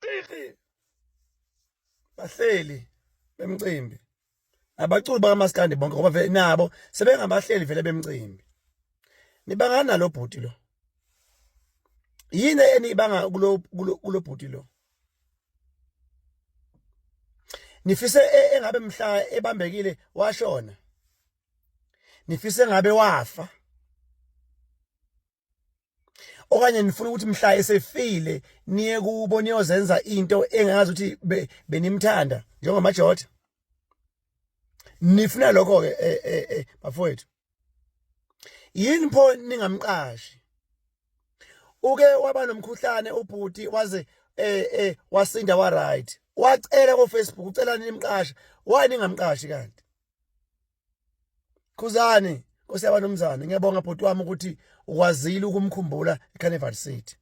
Qiqi bahleli bemcimbi abaculi bakaMaskandi bonke ngoba vele nabo sebengabahleli vele bemcimbi. Nibangana lo bhuti lo. Yini enibanga kulo bhuti lo? Nifise engabe mhla ebambekile washona. Nifise ngabe wafa. Okanye nifuna ukuthi mhla esefile niye kubo niyozenza into engazi ukuthi benimthanda njengomajota. Nifuna lokho ke bafowethu. Yini pho ningamqashi? Uke waba nomkhuhlane ubhuti waze wasinda wa right. Wacela ku Facebook ucela nimqasha. Why ningamqashi kanti? Khuzani Nkosiyaba Nomzana, ngiyabonga bhuti wami ukuthi ukwazile ukumkhumbula eCarnival City.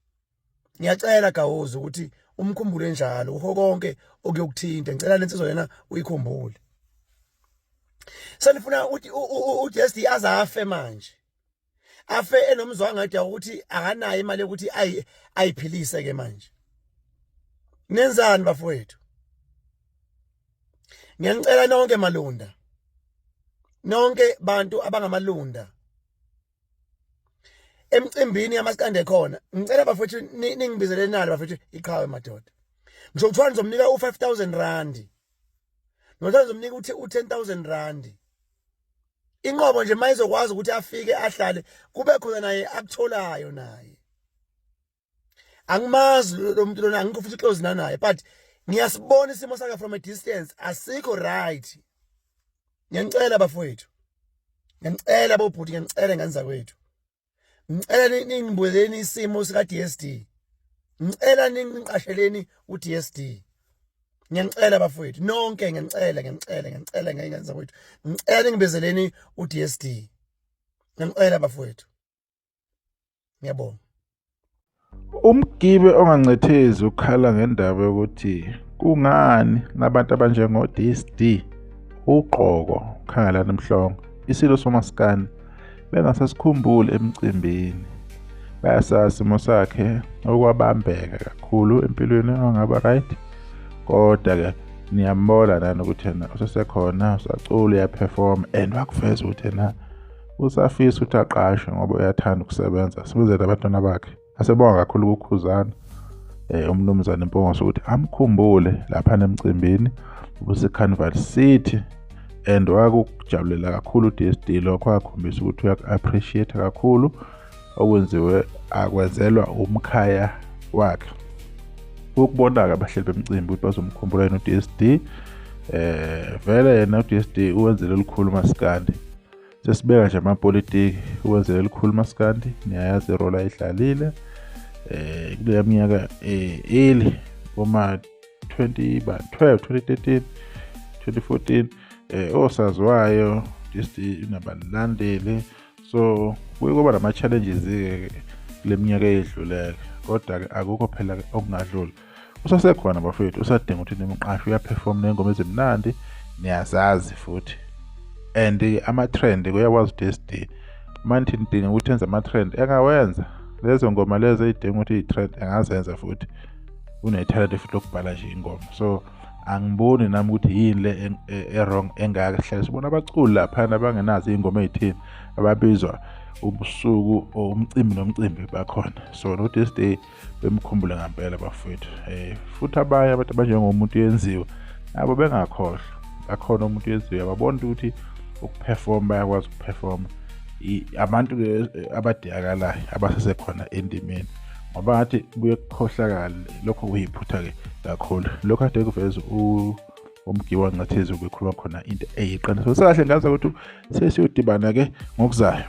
Ngiyacela Gawozi ukuthi umkhumbule njalo ukho konke okuyokuthinta. Ngicela lensizwa yena uyikhumbule. Sanifuna ukuthi uDSD azafe manje. Afe enomzwanga ngathi ukuthi akanayo imali yokuthi ayiphilise ke manje. Nenzani bafowethu? Ngiyanicela nonke malunda. Nonke bantu abangamalunda emcimbini yamaskande khona ngicela bafethu ningibizele nalo bafethu iqhawe madoda. Ngisho kuthiwa ngizomnika u5000 rand noma ngizomnika u10000 rand. Inqobo nje mayizokwazi ukuthi afike ahlale kube khona naye akutholayo naye. Angimazi lo muntu lona, angikho futhi close naye, but ngiyasibona isimo sakhe from a distance asikho right. Ngiyacela bafowethu. Ngiyacela bobhuti, ngiyacela nganza kwethu. Ngicela ningibuzeni isimo sika DSD. Ngicela ningiqasheleni uDSD. Ngiyacela bafowethu nonke, ngiyacela nganza kwethu. Ngicela ngibezeleni uDSD. Ngiyacela bafowethu. Ngiyabonga. Umgibe ongancethezi ukhala ngendaba yokuthi kungani nabantu abanjengo DSD uqoko khangelana emhlongo isilo somaskani bengasasikhumbuli emcimbini. Bayasazi isimo sakhe okwabambeka kakhulu empilweni angaba right, kodwa ke niyambona nani ukuthi yena usesekhona, usacula, uyaperform and wakufeza ukuthi yena usafisa ukuthi aqashwe ngoba uyathanda ukusebenza sibuzele abantwana bakhe. Asebonga kakhulu ukukhuzana umnumzane Mpongose ukuthi amkhumbule lapha emcimbini ubuseCarnival City and wakujabulela kakhulu uDSD lokho akhombisa ukuthi uyak-appreciate kakhulu okwenziwe akwenzelwa umkhaya wakhe. Ukubona-ke abahleli bemcimbi ukuthi bazomkhumbula yena uDSD. Vele yena uDSD uwenzele elikhulu uMaskandi. Sesibeka nje amapolitiki uwenzele elikhulu uMaskandi, niyayazi irole ayidlalile kule minyaka eli kuma 2013 2014 osaziwayo DSD unabalandeli, so kuyoba nama challenges kule minyaka edlulele, kodwa ke akukho phela okungadluli. Usasekhona bafethu, usadinga ukuthi nimqashe, uyaperform nengoma ezimnandi niyazazi futhi, and ama-trend kuyakwazi uDSD manje nidinga ukuthi enze ama-trend engawenza lezo ngoma lezo ezidinga ukuthi i-trend engazenza futhi une-talent futhi lokubhala nje ingoma. So angiboni nami ukuthi yini le wrong engaka. Hlala sibona abaculi lapha abangenazo ingoma ezithini ababizwa ubusuku umcimbi nomcimbi bakhona. So no DSD bemkhumbule ngempela bafethu. Futhi abanye abantu abanjengomuntu yenziwe nabo bengakhohlwa, akhona umuntu yenziwe ababona ukuthi ukuperform bayakwazi ukuperform. Abantu abadiyakalayo abasesekhona endimeni ngoba ngathi kuye kukhohlakala lokho kuyiphutha ke kakhulu. Lokho kade kuveza umgiwa ngathezi ukukhuluma khona into eyiqiniso. Sekahle ngaza ukuthi sesiyodibana ke ngokuzayo.